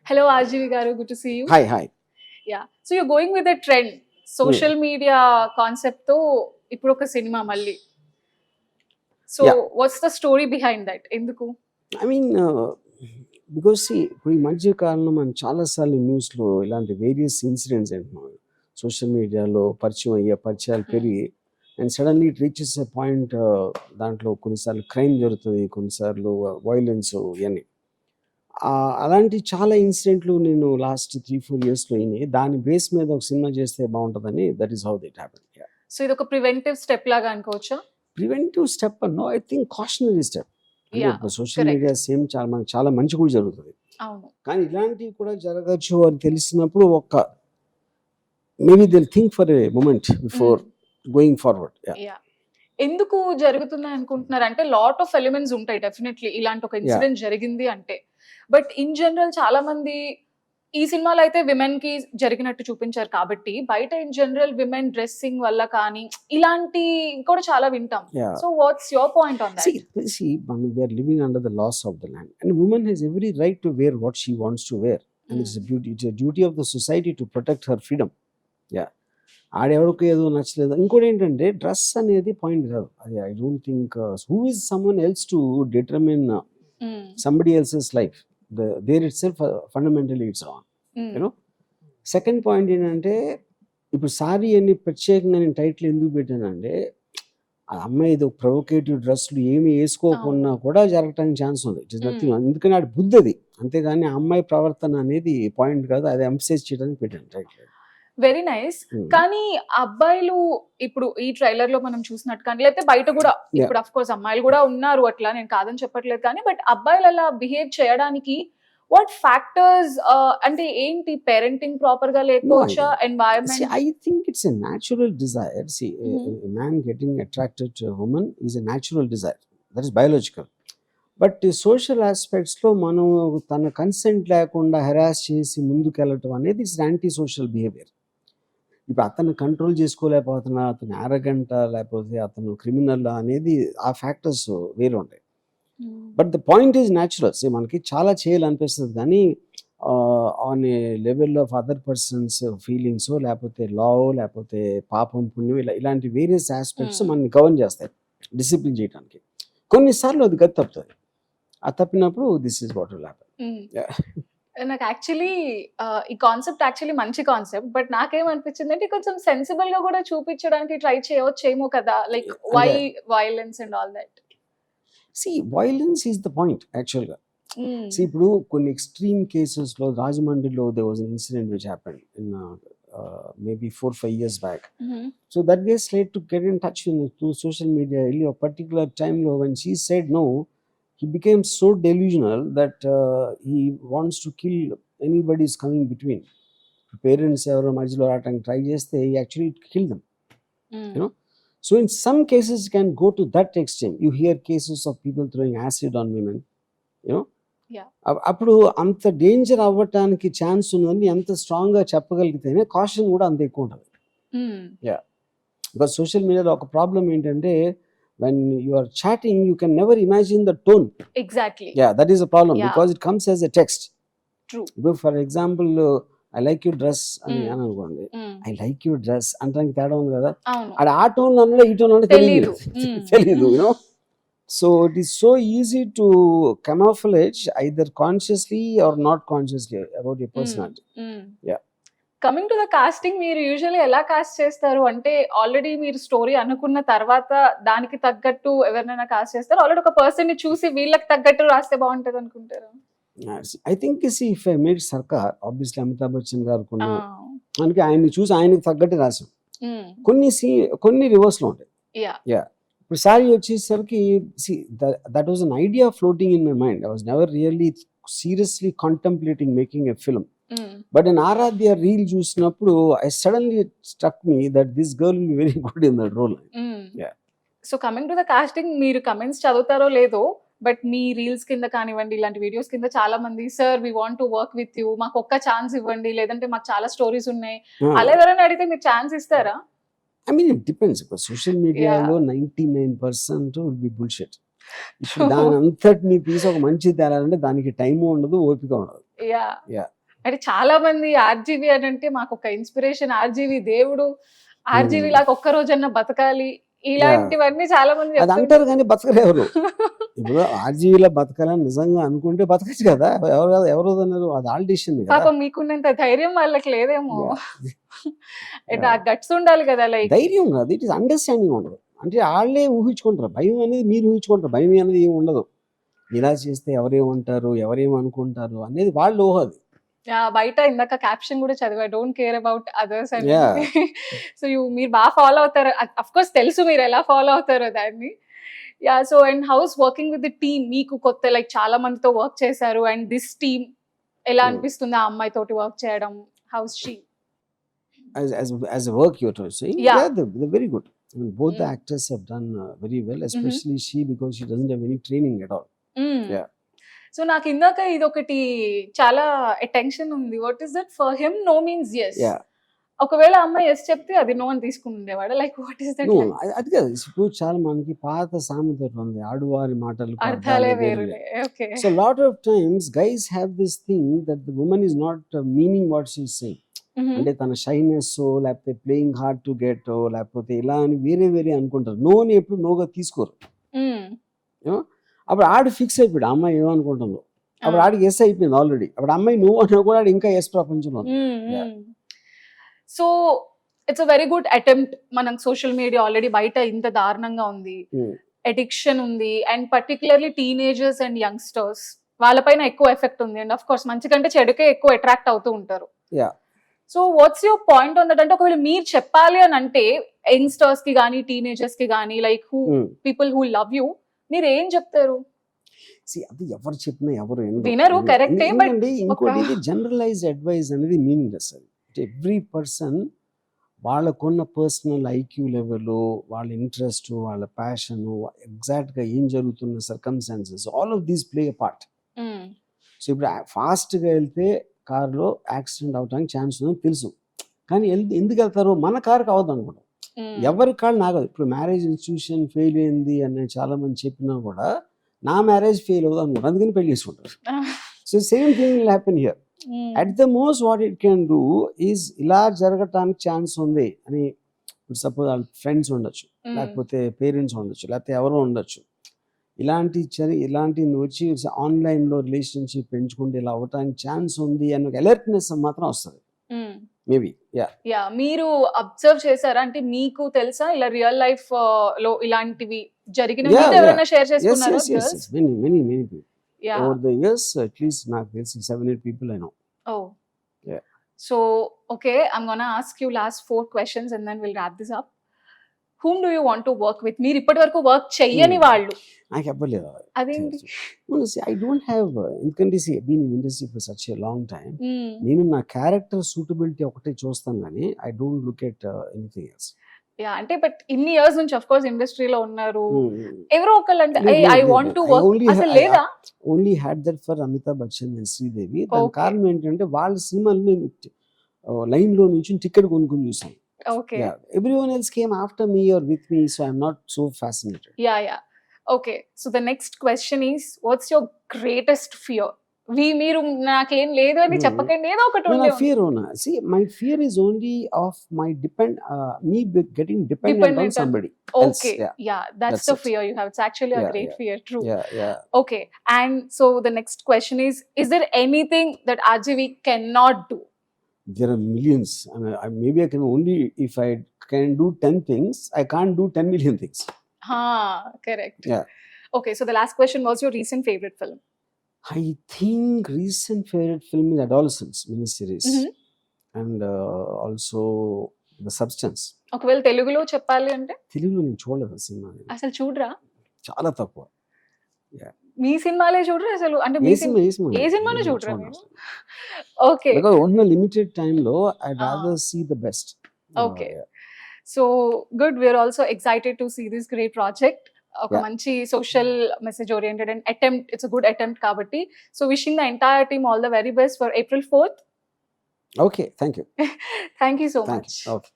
Hello, RGV Garu. Good to see you. Hi, hi. Yeah. So you're going with the trend. Social media concept తో ఇప్పుడు ఒక cinema మళ్ళీ. So Yeah. what's the story behind that? ఎందుకు? I mean, because see, ఇప్పుడు ఈ మధ్య కాలంలో మనం చాలాసార్లు న్యూస్లో ఇలాంటి వేరియస్ ఇన్సిడెంట్స్ వింటున్నాం. సోషల్ మీడియాలో పరిచయాలు పెరిగి and suddenly it reaches a point, దాంట్లో కొన్నిసార్లు క్రైమ్ జరుగుతుంది, కొన్నిసార్లు వైలెన్స్ ఇవన్నీ. అలాంటి చాలా ఇన్సిడెంట్లు నేను లాస్ట్ 3-4 ఇయర్స్లో అయినాయి. దాని బేస్ మీద ఒక సినిమా చేస్తే బాగుంటుందని, that is how did happen. So ఇది ఒక ప్రివెంటివ్ స్టెప్ లాగా అనుకోవచ్చా? Preventive step no, I think cautionary step. Social media same చాలా మంచి కూడా జరుగుతుంది, కానీ ఇలాంటివి కూడా జరగచ్చు అని తెలిసినప్పుడు maybe they'll think for a moment before going forward. ఎందుకు జరుగుతున్నాయి అనుకుంటున్నారు అంటే లాట్ ఆఫ్ ఎలిమెంట్స్ ఉంటాయి డెఫినెట్లీ ఇలాంటి ఒక ఇన్సిడెంట్ జరిగింది అంటే. బట్ ఇన్ జనరల్ చాలా మంది ఈ సినిమాలో అయితే విమెన్ కి జరిగినట్టు చూపించారు కాబట్టి బయట ఇన్ జనరల్ విమెన్ డ్రెస్సింగ్ వల్ల కానీ ఇలాంటి కూడా చాలా వింటాం. So what's your point on that? See, we are living under the laws of the land, and woman has every right to wear what she wants to wear, and it's a duty of the society to protect her freedom. ఆడెవరికి ఏదో నచ్చలేదు. ఇంకోటి ఏంటంటే dress అనేది point కాదు. అది I don't think who is someone else to determine somebody else's life. There itself fundamentally it's wrong. You know, second point ఏంటంటే ఇప్పుడు సారీ అని ప్రత్యేకంగా నేను టైటిల్ ఎందుకు పెట్టానంటే, ఆ అమ్మాయి ఇది ప్రొవోకేటివ్ డ్రెస్లు ఏమి వేసుకోకుండా కూడా జరగటానికి ఛాన్స్ ఉంది. It is nothing. ఎందుకని ఆడి బుద్ధి అది, అంతేగాని ఆ అమ్మాయి ప్రవర్తన అనేది పాయింట్ కాదు. అది ఎంఫసైజ్ చేయడానికి పెట్టాను టైటిల్. Very nice. కానీ అబ్బాయిలు ఇప్పుడు ఈ ట్రైలర్ లో మనం చూసినట్టు కానీ లేకపోతే బయట కూడా ఇప్పుడు అఫ్ కోర్స్ అమ్మాయిలు కూడా ఉన్నారు అట్లా, నేను కాదని చెప్పట్లేదు, కానీ బట్ అబ్బాయిలు అలా బిహేవ్ చేయడానికి వాట్ ఫ్యాక్టర్స్ అంటే ఏంటి? పేరెంటింగ్ ప్రాపర్ గా లేకపోవచ్చా? Environment? I think it's a natural desire. See, a man getting attracted to a woman is a natural desire. That is biological. But social ఆస్పెక్ట్స్లో మనం తన కన్సెంట్ లేకుండా హెరాస్ చేసి ముందుకెళ్ళటం అనేది ఇట్స్ యాంటీ సోషల్ బిహేవియర్. ఇప్పుడు అతను కంట్రోల్ చేసుకోలేకపోతున్నా, అతను అరగంట లేకపోతే అతను క్రిమినల్ అనేది ఆ ఫ్యాక్టర్స్ వేరే ఉంటాయి. But the point is natural. మనకి చాలా చేయాలనిపిస్తుంది, కానీ on a level of other persons feelings లేకపోతే లా లేకపోతే పాపం పుణ్యం ఇలాంటి వేరియస్ ఆస్పెక్ట్స్ మనని గవర్న్ చేస్తాయి డిసిప్లిన్ చేయడానికి. కొన్నిసార్లు అది గది తప్పుతుంది. ఆ తప్పినప్పుడు this is what will happen. నాకు యాక్చువల్లీ ఈ కాన్సెప్ట్ యాక్చువల్లీ మంచి కాన్సెప్ట్, బట్ నాకేమనిపించింది అంటే కొంచెం సెన్సిబుల్ గా కూడా చూపించడానికి ట్రై చేయవచ్చేమో కదా, like why violence and all that. Violence is the point యాక్చువల్గా. ఇప్పుడు కొన్ని ఎక్స్ట్రీమ్ కేసెస్లో రాజమండ్రిలో there was an incident which happened in maybe 4-5 years back. So that guy's late to get in touch through social media. A particular time when she said no, he became so delusional that he wants to kill anybody who's coming between. Parents ఎవరో మధ్యలో రావడానికి try చేస్తే he actually killed them. You know, so in some cases it can go to that extreme. You hear cases of people throwing acid on women, you know. అప్పుడు అంత danger అవ్వటానికి chance ఉందని ఎంత strong గా చెప్పగలిగితేనే caution కూడా అంత ఎక్కువ ఉంటుంది. బికాస్ సోషల్ మీడియాలో ఒక ప్రాబ్లం ఏంటంటే, when you are chatting you can never imagine the tone. Exactly. That is a problem, because it comes as a text. True. For example, I like your dress అని అనుకోండి, I like your dress అంటానికి తేడా ఉంది కదా. అది ఆ tone అన్నా ఈ టోన్ అంటే తెలియదు. You know, so it is so easy to camouflage either consciously or not consciously about your personality. Coming to the casting, మీరు యూజువల్లీ ఎలా కాస్ట్ చేస్తారు అంటే, ఆల్రెడీ మీరు స్టోరీ అనుకున్న తర్వాత దానికి తగ్గట్టు ఎవరినైనా కాస్ట్ చేస్తారు, ఆల్రెడీ ఒక పర్సన్ ని చూసి వీళ్ళకి తగ్గట్టు రాస్తే బాగుంటది అనుకుంటారు? I think if I made సర్కార్, obviously అమితాబ్ బచ్చన్ గారు అందుకే ఆయన్ని చూసి ఆయనకి తగ్గట్టు రాసాం. కొన్ని రివర్స్ లో ఉంటాయి. ఇప్పుడు సారీ వచ్చేసరికి that was an idea floating in my mind. I was never really seriously contemplating making a film. But in Aradhya reel చూసినప్పుడు I suddenly struck me that this girl will be very good in that role. So coming to the casting, మీరు comments చదువుతారో లేదో, but me reels కింద కానివ్వండి, ఇలాంటి videos కింద చాలా మంది sir we want to work with you, మాకు ఒక్క ఛాన్స్ ఇవ్వండి, లేదంటే మాకు చాలా స్టోరీస్ ఉన్నాయి, అలా ఎవరైనా అడిగితే మీరు ఛాన్స్ ఇస్తారా? I mean, it depends. Because social media లో 99% will be bullshit. దాని అంతటిని తీసి ఒక మంచి తేలాలంటే దానికి టైం ఉండదు, ఓపిక ఉండదు. అంటే చాలా మంది ఆర్జీవి అని అంటే మాకు ఒక ఇన్స్పిరేషన్, ఆర్జీవి దేవుడు, ఆర్జీవి లాగా ఒక్క రోజన్నా బతకాలి, ఇలాంటివన్నీ చాలా మంది అది అంటారు కానీ బతకరు ఎవరు. ఇప్పుడు ఆర్జీవీలో బతకాలని నిజంగా అనుకుంటే బతకచ్చు కదా, ఎవరు అన్నారు, అది ఆల్ డిసిషన్ కదా. పాపం మీకున్నంత ధైర్యం వాళ్ళకి లేదేమో. Yeah. ఆ గట్స్ ఉండాలి కదా, లైక్ ధైర్యం కాదు, ఇట్ ఈస్ అండర్స్టాండింగ్ ఉండదు. అంటే వాళ్ళే ఊహించుకుంటారు, భయం అనేది మీరు ఊహించుకుంటారు, భయం అనేది ఏమి ఉండదు. ఇలా చేస్తే ఎవరేమంటారు, ఎవరేమనుకుంటారు అనేది వాళ్ళు ఊహ అది. బయట ఇందాక క్యాప్షన్ కూడా చదివా, డోంట్ కేర్ అబౌట్ అదర్స్ అని. Yeah. సో మీరు బాగా ఫాలో అవుతారు, అఫ్ కోర్స్ తెలుసు మీరు ఎలా ఫాలో అవుతారో దాన్ని. Yeah, so and house working with the team, మీకు కొత్త లైక్ చాలా మందితో వర్క్ చేశారు, అండ్ దిస్ టీమ్ ఎలా అనిపిస్తుంది ఆ అమ్మాయి తోటి వర్క్ చేయడం, house she? As a work you're saying, Yeah. they're very good. I mean, both the actors have done very well, especially she, because she doesn't have any training at all. Yeah. So నాకు ఇందాక ఇది ఒకటి చాలా tension ఉంది, what is that for him no means yes. Yeah. ఒకవేళ అమ్మాయి yes చెప్తే అది నో అని తీసుకుని ఉండేవాడు, like what is that? No, అది కాదు. ఇప్పుడు చాలా మనకి పాత సామెత ఉంది, ఆడువారి మాటలకు అర్థాలే వేరులే. Okay. So lot of times guys have this thing that the woman is not meaning what she's saying. అంటే తన షైనెస్ లేకపోతే ప్లేయింగ్ హార్డ్ టు గెట్ లేకపోతే ఇలా అని వేరే అనుకుంటారు. నోని ఎప్పుడు నోగా తీసుకోరు. అప్పుడు ఆడు ఫిక్స్ అయిపోయాడు, అమ్మాయి ఏమనుకుంటుందో. అప్పుడు ఆడికి ఎస్ అయిపోయింది ఆల్రెడీ. అప్పుడు అమ్మాయి నువ్వు అన్నా కూడా ఆడు ఇంకా ఎస్ ప్రపంచంలో. So it's a very good attempt. మనం సోషల్ మీడియా ఆల్రెడీ బయట ఇంత దారుణంగా ఉంది, అడిక్షన్ ఉంది, and particularly teenagers and youngsters వాళ్ళపైన ఎక్కువ ఎఫెక్ట్ ఉంది. అండ్ ఆఫ్ కోర్స్ మంచి కంటే చెడుకే ఎక్కువ అట్రాక్ట్ అవుతూ ఉంటారు. So what's your point on that? అంటే ఒకవేళ మీరు చెప్పాలి అని అంటే యంగ్స్టర్స్ కి కానీ టీనేజర్స్ కి కానీ, like who people who love you, మీరు ఏం చెప్తారు? అది ఎవరు చెప్పినా ఎవరు వినరు, కరెక్టే. బట్ ఇంకోటి ఇది జనరలైజ్డ్ అడ్వైస్ అనేది మీనింగ్లెస్. అది ఎవ్రీ పర్సన్ వాళ్ళకున్న పర్సనల్ ఐక్యూ లెవెల్, వాళ్ళ ఇంట్రెస్ట్, వాళ్ళ ప్యాషన్, ఎగ్జాక్ట్గా ఏం జరుగుతున్న circumstances, all of these play a part. So ఇప్పుడు ఫాస్ట్గా వెళ్తే కార్లో యాక్సిడెంట్ అవడానికి ఛాన్స్ ఉందని తెలుసు, కానీ ఎందుకు వెళ్తారు? మన కారుకి అవ్వదు అనుకుంటాం. ఎవరి కాళ్ళు నాగదు. ఇప్పుడు మ్యారేజ్ ఇన్స్టిట్యూషన్ ఫెయిల్ అయింది అని చాలా మంది చెప్పినా కూడా నా మ్యారేజ్ ఫెయిల్ అవుతుంది అనుకుంటారు, అందుకని పెళ్లి చేసుకుంటారు. So same thing will happen here. At the most what it can do is ఇలా జరగటానికి ఛాన్స్ ఉంది అని, ఇప్పుడు సపోజ్ వాళ్ళ ఫ్రెండ్స్ ఉండొచ్చు, లేకపోతే పేరెంట్స్ ఉండొచ్చు, లేకపోతే ఎవరో ఉండొచ్చు, ఇలాంటి వచ్చి ఆన్లైన్లో రిలేషన్షిప్ పెంచుకుంటే ఇలా అవ్వటానికి ఛాన్స్ ఉంది అని అలర్ట్నెస్ మాత్రం వస్తుంది మేబీ. యా, మీరు అబ్జర్వ్ చేశారా? అంటే మీకు తెలుసా ఇలా రియల్ లైఫ్ లో ఇలాంటివి జరిగిన, ఎవరైనా షేర్ చేసుకున్నారా? many people over the years, at least నాకు తెలిసి 7-8 people I know. Oh, yeah. So okay, I'm gonna ask you last 4 questions and then we'll wrap this up. Whom do you want to work with? మీరు ఇప్పటి వరకు work చెయ్యని వాళ్ళు. నాకు చెప్పలేదు. అదేంటి? I don't have, ఎందుకంటే been in industry for such a long time. నేను నా క్యారెక్టర్ సూటబిలిటీ ఒకటే చూస్తాను కానీ I don't look at anything else. Yeah, అంటే బట్ ఇన్ని ఇయర్స్ నుంచి ఆఫ్ కోర్స్ ఇండస్ట్రీలో ఉన్నారు, ఎవరో ఒకళ్ళు అంటే ఐ వాంట్ టు వర్క్ అసలు లేదా? Only had that for Amitabh Bachchan and Sridevi. దాని కారణం ఏంటంటే వాళ్ళ సినిమాలు నేను లైన్ లో నుంచి టికెట్ కొనుక్కొని చూసాను. Okay. Yeah. Everyone else came after me or with me, so I'm not so fascinated. Yeah. Okay. So the next question is, what's your greatest fear? మీరు నాకేం లేదు అని చెప్పకండి, ఏదో ఒకటి ఉంది. Fear ona. See, my fear is only of me getting dependent on somebody else. Okay. Yeah, that's the fear you have. It's actually a great fear. True. Yeah. Okay. And so the next question is there anything that RJV cannot do? There are millions. I mean, maybe I can only, if I can do 10 things, I can't do 10 million things. Correct. Yeah. Okay, so the last question was your recent favorite film. I think recent favorite film is Adolescence miniseries. And also The Substance. ఒకవేళ తెలుగులో చెప్పాలి అంటే? తెలుగులో నేను చూడలేదు cinema. అసలు చూడరా? చాలా తక్కువ. మీ సినిమాలే చూడరా అసలు? అంటే ఏ సినిమాను చూడరా? ఓకే, ఉన్న లిమిటెడ్ టైమ్ లో I rather see the best. Okay, so good. We're also excited to see this great project. ఒక మంచి social message oriented and attempt, it's a good attempt కాబట్టి. So wishing the entire team all the very best for April 4th. Okay, thank you. Thank you so much. Okay.